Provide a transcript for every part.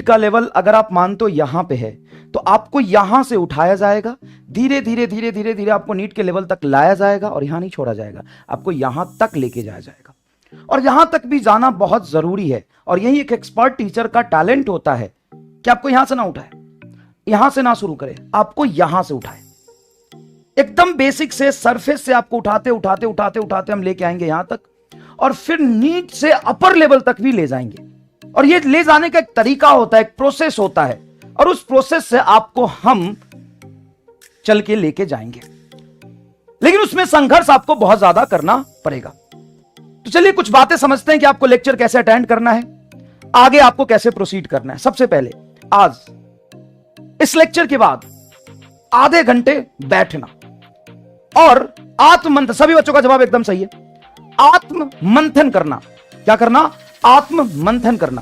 NEET का level अगर आप मानते हो यहां पे है, तो आपको यहां से उठाया जाएगा, धीरे धीरे धीरे धीरे धीरे आपको नीट के लेवल तक लाया जाएगा और यहां नहीं छोड़ा जाएगा, आपको यहां तक लेके जाया जाएगा। और यहां तक भी जाना बहुत जरूरी है, और यही एक एक्सपर्ट टीचर का टैलेंट होता है कि आपको यहां से ना उठाए, यहां से ना शुरू करे, आपको यहां से उठाए, एकदम बेसिक से सरफेस से आपको उठाते उठाते उठाते उठाते हम लेके आएंगे यहां तक, और फिर नीट से अपर लेवल तक भी ले जाएंगे। और ये ले जाने का एक तरीका होता है, एक प्रोसेस होता है, और उस प्रोसेस से आपको हम चल के लेके जाएंगे, लेकिन उसमें संघर्ष आपको बहुत ज्यादा करना पड़ेगा। तो चलिए कुछ बातें समझते हैं कि आपको लेक्चर कैसे अटेंड करना है, आगे आपको कैसे प्रोसीड करना है। सबसे पहले आज इस लेक्चर के बाद आधे घंटे बैठना और आत्ममंथन, सभी बच्चों का जवाब एकदम सही है, आत्म मंथन करना। क्या करना? आत्म मंथन करना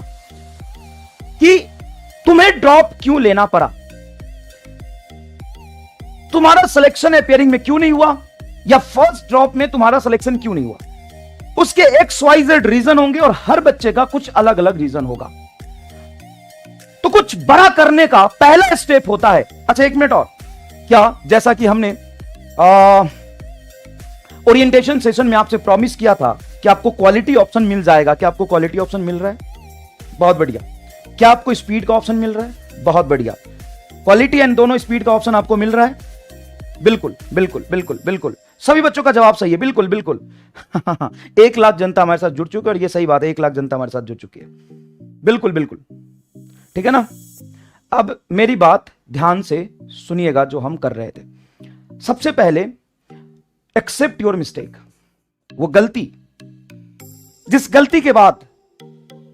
कि तुम्हें ड्रॉप क्यों लेना पड़ा, तुम्हारा सिलेक्शन अपियरिंग में क्यों नहीं हुआ, या फर्स्ट ड्रॉप में तुम्हारा सिलेक्शन क्यों नहीं हुआ। उसके XYZ रीजन होंगे और हर बच्चे का कुछ अलग अलग रीजन होगा। तो कुछ बड़ा करने का पहला स्टेप होता है, अच्छा एक मिनट और, क्या जैसा कि हमने ओरिएंटेशन सेशन में आपसे प्रॉमिस किया था कि आपको क्वालिटी ऑप्शन मिल जाएगा, क्या आपको क्वालिटी ऑप्शन मिल रहा है? बहुत बढ़िया। क्या आपको स्पीड का ऑप्शन मिल रहा है? बहुत बढ़िया। क्वालिटी एंड दोनों स्पीड का ऑप्शन आपको मिल रहा है? बिल्कुल बिल्कुल बिल्कुल बिल्कुल, सभी बच्चों का जवाब सही है, बिल्कुल बिल्कुल। 1 लाख जनता हमारे साथ जुड़ चुकी है, और ये सही बात है, 1 लाख जनता हमारे साथ जुड़ चुकी है, बिल्कुल बिल्कुल, ठीक है ना। अब मेरी बात ध्यान से सुनिएगा जो हम कर रहे थे। सबसे पहले एक्सेप्ट योर मिस्टेक, वो गलती जिस गलती के बाद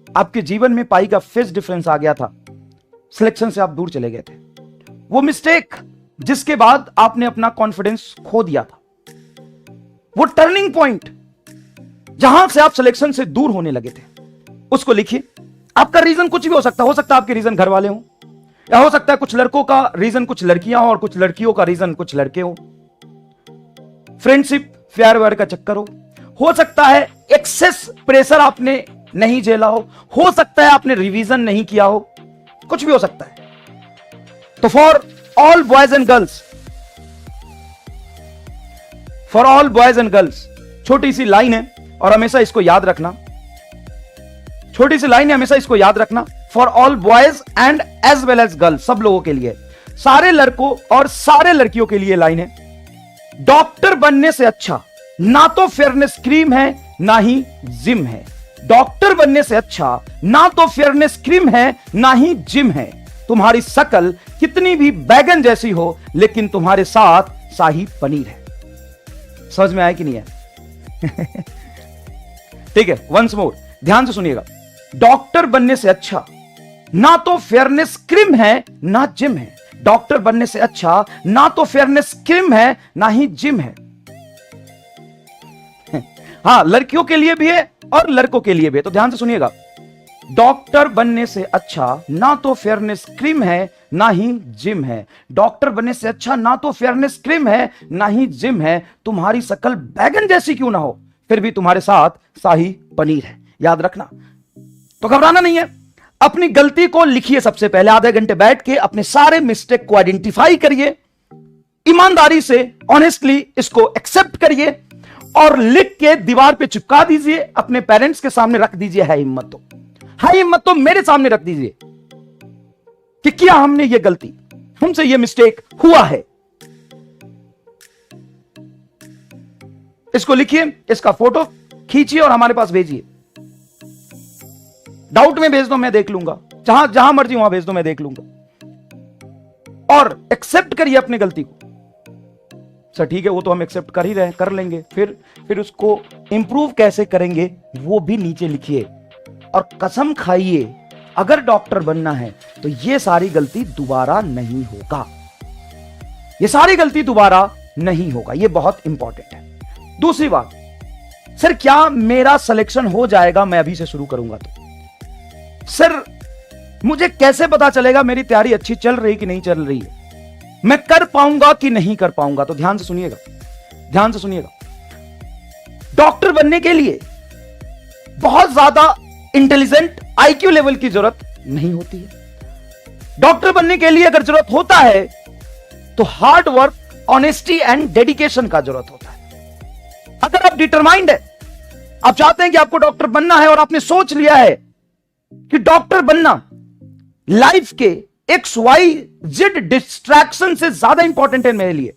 आपके जीवन में पाई का फेस डिफरेंस आ गया था, सिलेक्शन से आप दूर चले गए थे, वो मिस्टेक जिसके बाद आपने अपना कॉन्फिडेंस खो दिया था, वो टर्निंग पॉइंट जहां से आप सिलेक्शन से दूर होने लगे थे, उसको लिखिए। आपका रीजन कुछ भी हो सकता है आपके रीजन घर वाले हो, या हो सकता है कुछ लड़कों का रीजन कुछ लड़कियां हो, और कुछ लड़कियों का रीजन कुछ लड़के हो, फ्रेंडशिप प्यार व्यार का चक्कर हो सकता है एक्सेस प्रेशर आपने नहीं झेला हो सकता है आपने रिवीजन नहीं किया हो, कुछ भी हो सकता है। तो for all boys and girls छोटी सी लाइन है, और हमेशा इसको याद रखना, छोटी सी लाइन है, हमेशा इसको याद रखना। For all boys and as well as girls, सब लोगों के लिए, सारे लड़कों और सारे लड़कियों के लिए लाइन है। डॉक्टर बनने से अच्छा ना तो फेयरनेस क्रीम है ना ही जिम है, डॉक्टर बनने से अच्छा ना तो फेयरनेस क्रीम है ना ही जिम है। तुम्हारी शकल कितनी भी बैगन जैसी हो, लेकिन तुम्हारे साथ शाही पनीर है। समझ में आया कि नहीं है? ठीक है, वंस मोर, ध्यान से सुनिएगा। डॉक्टर बनने से अच्छा ना तो फेयरनेस क्रीम है ना जिम है, डॉक्टर बनने से अच्छा ना तो फेयरनेस क्रीम है ना ही जिम है। हाँ, लड़कियों के लिए भी है और लड़कों के लिए भी है, तो ध्यान से सुनिएगा। डॉक्टर बनने से अच्छा ना तो फेयरनेस क्रीम है ना ही जिम है, डॉक्टर बनने से अच्छा ना तो फेयरनेस क्रीम है ना ही जिम है। तुम्हारी शकल बैगन जैसी क्यों ना हो, फिर भी तुम्हारे साथ शाही पनीर है, याद रखना। तो घबराना नहीं है, अपनी गलती को लिखिए। सबसे पहले आधे घंटे बैठ के अपने सारे मिस्टेक को आइडेंटिफाई करिए, ईमानदारी से ऑनेस्टली इसको एक्सेप्ट करिए, और लिख के दीवार पे चिपका दीजिए, अपने पेरेंट्स के सामने रख दीजिए। है हिम्मत तो मेरे सामने रख दीजिए कि क्या हमने ये गलती, हमसे ये मिस्टेक हुआ है। इसको लिखिए, इसका फोटो खींचिए और हमारे पास भेजिए। डाउट में भेज दो, मैं देख लूंगा, जहां मर्जी वहां भेज दो, मैं देख लूंगा। और एक्सेप्ट करिए अपनी गलती को। सर ठीक है, वो तो हम एक्सेप्ट कर ही रहे हैं, कर लेंगे, फिर उसको इंप्रूव कैसे करेंगे वो भी नीचे लिखिए। और कसम खाइए, अगर डॉक्टर बनना है तो ये सारी गलती दोबारा नहीं होगा, ये सारी गलती दोबारा नहीं होगा, ये बहुत इंपॉर्टेंट है। दूसरी बात, सर क्या मेरा सिलेक्शन हो जाएगा मैं अभी से शुरू करूंगा तो? सर मुझे कैसे पता चलेगा मेरी तैयारी अच्छी चल रही कि नहीं चल रही है, मैं कर पाऊंगा कि नहीं कर पाऊंगा? तो ध्यान से सुनिएगा, ध्यान से सुनिएगा। डॉक्टर बनने के लिए बहुत ज्यादा इंटेलिजेंट IQ लेवल की जरूरत नहीं होती है। डॉक्टर बनने के लिए अगर जरूरत होता है तो hard work, honesty and dedication का जरूरत होता है। अगर आप डिटरमाइंड है, आप चाहते हैं कि आपको डॉक्टर बनना है और आपने सोच लिया है कि डॉक्टर बनना लाइफ के XYZ डिस्ट्रैक्शन से ज्यादा इंपॉर्टेंट है मेरे लिए,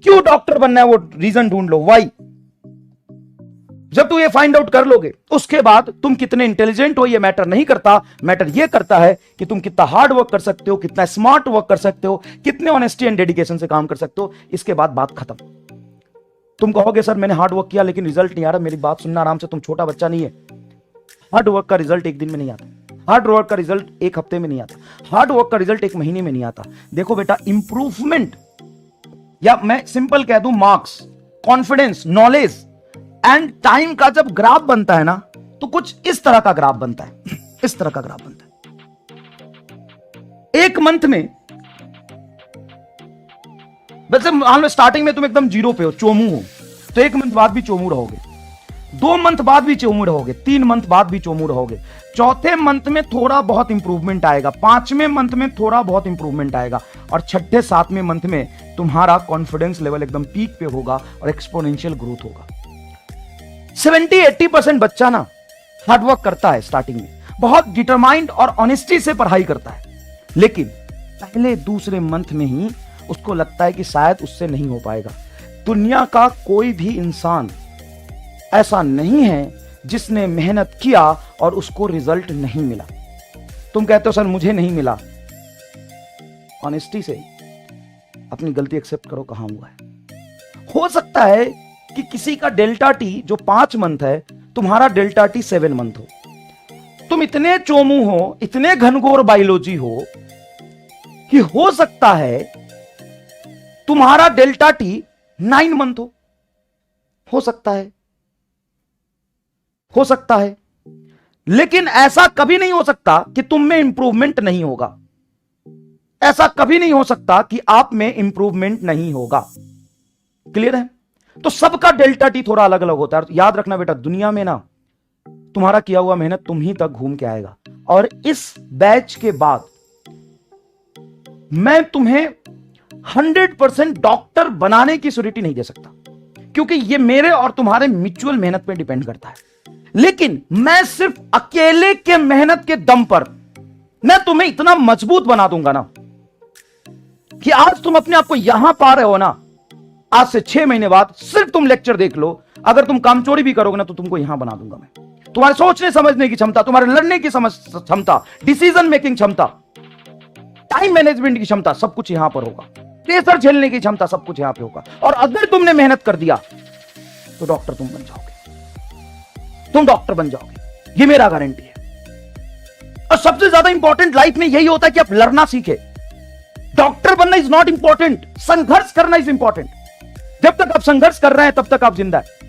क्यों डॉक्टर बनना है वो रीजन ढूंढ लो, वाई। जब तुम ये फाइंड आउट कर लोगे, उसके बाद तुम कितने इंटेलिजेंट हो ये मैटर नहीं करता, मैटर ये करता है कि तुम कितना हार्ड वर्क कर सकते हो, कितना स्मार्ट वर्क कर सकते हो, कितने ऑनेस्टी एंड डेडिकेशन से काम कर सकते हो। इसके बाद बात खत्म। तुम कहोगे सर मैंने हार्ड वर्क किया लेकिन रिजल्ट नहीं आ रहा, मेरी बात सुनना आराम से, तुम छोटा बच्चा नहीं है। हार्ड वर्क का रिजल्ट एक दिन में नहीं आता, हार्ड वर्क का रिजल्ट एक हफ्ते में नहीं आता, हार्ड वर्क का रिजल्ट एक महीने में नहीं आता। देखो बेटा, इंप्रूवमेंट, या मैं सिंपल कह दूं, marks, confidence, knowledge and time का जब ग्राफ बनता है ना, तो कुछ इस तरह का ग्राफ बनता है, इस तरह का ग्राफ बनता है। एक मंथ में, वैसे मान लो स्टार्टिंग में तुम एकदम जीरो पे हो, चोमू हो, तो एक मंथ बाद भी चोमू रहोगे, 2 मंथ बाद भी चोमू रहोगे, 3 मंथ बाद भी चोमू रहोगे, चौथे मंथ में थोड़ा बहुत इंप्रूवमेंट आएगा, 5वें मंथ में थोड़ा बहुत इंप्रूवमेंट आएगा, और 6ठे 7वें मंथ में तुम्हारा कॉन्फिडेंस लेवल एकदम पीक पे होगा और एक्सपोनेंशियल ग्रोथ होगा। 70-80% बच्चा ना हार्डवर्क करता है स्टार्टिंग में, बहुत डिटरमाइंड और ऑनेस्टी से पढ़ाई करता है, लेकिन पहले दूसरे मंथ में ही उसको लगता है कि शायद उससे नहीं हो पाएगा। दुनिया का कोई भी इंसान ऐसा नहीं है जिसने मेहनत किया और उसको रिजल्ट नहीं मिला। तुम कहते हो सर मुझे नहीं मिला, ऑनेस्टी से अपनी गलती एक्सेप्ट करो, कहां हुआ है। हो सकता है कि किसी का डेल्टा टी जो 5 मंथ है, तुम्हारा डेल्टा टी 7 मंथ हो। तुम इतने चोमू हो, इतने घनघोर बायोलॉजी हो कि हो सकता है तुम्हारा डेल्टा टी 9 मंथ हो सकता है, हो सकता है, लेकिन ऐसा कभी नहीं हो सकता कि तुम में इंप्रूवमेंट नहीं होगा, ऐसा कभी नहीं हो सकता कि आप में इंप्रूवमेंट नहीं होगा। क्लियर है? तो सबका डेल्टा टी थोड़ा अलग अलग होता है। याद रखना बेटा, दुनिया में ना तुम्हारा किया हुआ मेहनत तुम ही तक घूम के आएगा। और इस बैच के बाद मैं तुम्हें 100% डॉक्टर बनाने की श्योरिटी नहीं दे सकता, क्योंकि ये मेरे और तुम्हारे म्यूचुअल मेहनत पे डिपेंड करता है। लेकिन मैं सिर्फ अकेले के मेहनत के दम पर मैं तुम्हें इतना मजबूत बना दूंगा ना कि आज तुम अपने आप को यहां पा रहे हो ना, आज से 6 महीने बाद सिर्फ तुम लेक्चर देख लो, अगर तुम कामचोरी भी करोगे ना तो तुमको यहां बना दूंगा मैं। तुम्हारे सोचने समझने की क्षमता, तुम्हारे लड़ने की क्षमता, डिसीजन मेकिंग क्षमता, टाइम मैनेजमेंट की क्षमता, सब कुछ यहां पर होगा। प्रेशर झेलने की क्षमता, सब कुछ यहां पे होगा। और अगर तुमने मेहनत कर दिया तो डॉक्टर तुम बन जाओगे, तुम डॉक्टर बन जाओगे, ये मेरा गारंटी है। और सबसे ज्यादा इंपॉर्टेंट लाइफ में यही होता है कि आप लड़ना सीखे। डॉक्टर बनना इज नॉट इंपॉर्टेंट, संघर्ष करना इज इंपॉर्टेंट। जब तक आप संघर्ष कर रहे हैं तब तक आप जिंदा है।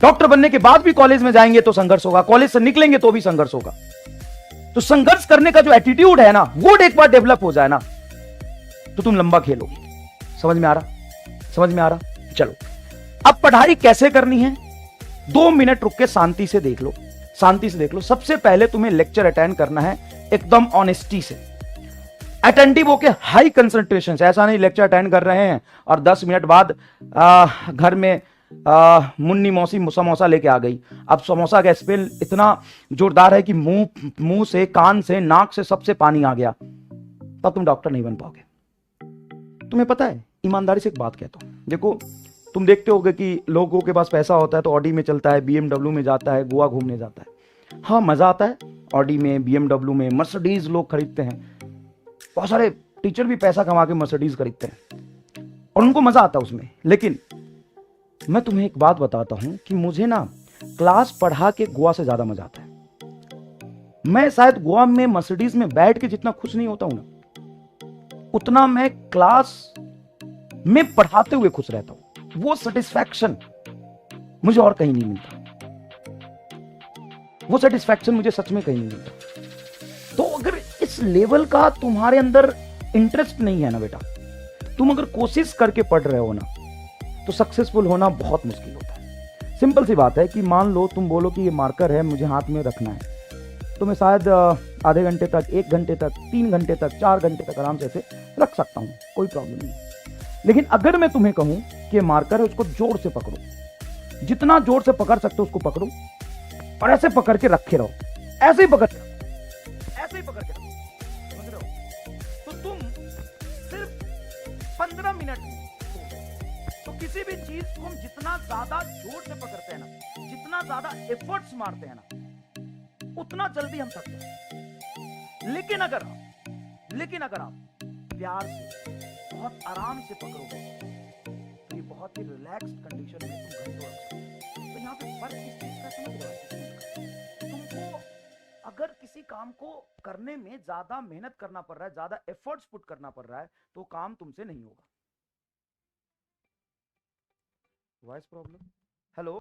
डॉक्टर बनने के बाद भी कॉलेज में जाएंगे तो संघर्ष होगा, कॉलेज से निकलेंगे तो भी संघर्ष होगा। तो संघर्ष करने का जो एटीट्यूड है ना, वो एक बार डेवलप हो जाए ना, तो तुम लंबा खेलोगे। समझ में आ रहा? समझ में आ रहा? चलो, अब पढ़ाई कैसे करनी है 2 मिनट रुक के शांति से देख लो, शांति से देख लो। सबसे पहले तुम्हें लेक्चर अटेंड करना है एकदम ऑनेस्टी से, अटेंटिव होके, हाई कंसंट्रेशन से। ऐसा नहीं लेक्चर अटेंड कर रहे हैं और 10 मिनट बाद घर में मुन्नी मौसी समोसा लेके आ गई। अब समोसा का स्मेल इतना जोरदार है कि मुंह से, कान से, नाक से, सबसे पानी आ गया, तब तुम डॉक्टर नहीं बन पाओगे। तुम्हें पता है, ईमानदारी से एक बात कहता हूं, देखो तुम देखते होगे कि लोगों के पास पैसा होता है तो ऑडी में चलता है, BMW में जाता है, गोवा घूमने जाता है। हाँ, मजा आता है ऑडी में, BMW में, मर्सिडीज लोग खरीदते हैं। बहुत सारे टीचर भी पैसा कमा के मर्सिडीज खरीदते हैं और उनको मजा आता है उसमें। लेकिन मैं तुम्हें एक बात बताता हूं कि मुझे ना क्लास पढ़ा के गोवा से ज्यादा मजा आता है। मैं शायद गोवा में मर्सिडीज में बैठ के जितना खुश नहीं होता हूं ना, उतना मैं क्लास में पढ़ाते हुए खुश रहता हूं। वो सेटिस्फैक्शन मुझे और कहीं नहीं मिलता, वो सेटिस्फैक्शन मुझे सच में कहीं नहीं मिलता। तो अगर इस लेवल का तुम्हारे अंदर इंटरेस्ट नहीं है ना बेटा, तुम अगर कोशिश करके पढ़ रहे हो ना, तो सक्सेसफुल होना बहुत मुश्किल होता है। सिंपल सी बात है कि मान लो तुम बोलो कि ये मार्कर है, मुझे हाथ में रखना है, तो मैं शायद आधे घंटे तक, 1 घंटे तक, 3 घंटे तक, 4 घंटे तक आराम से ऐसे रख सकता हूं, कोई प्रॉब्लम नहीं। लेकिन अगर मैं तुम्हें कहूं कि मार्कर है उसको जोर से पकड़ो, जितना जोर से पकड़ सकते हो उसको पकड़ो और ऐसे पकड़ के रखे रहो, ऐसे ही पकड़ के रखो, ऐसे ही पकड़ के रखो, समझ रहे हो? तो तुम सिर्फ 15 मिनट में, तो किसी भी चीज को हम जितना ज्यादा जोर से पकड़ते हैं ना, जितना ज्यादा एफर्ट्स मारते हैं ना, उतना जल्दी हम थक जाते हैं। लेकिन अगर आप प्यार से बहुत आराम से पकड़ोगे तो ये बहुत ही रिलैक्स्ड कंडीशन में तुम घंटों रख सकते हो। तो यहाँ पे फर्क किस चीज का समझ रहे हो? तुमको अगर किसी काम को करने में ज्यादा मेहनत करना पड़ रहा है, ज्यादा एफर्ट्स पुट करना पड़ रहा है, तो काम तुमसे नहीं होगा। Voice problem? हेलो।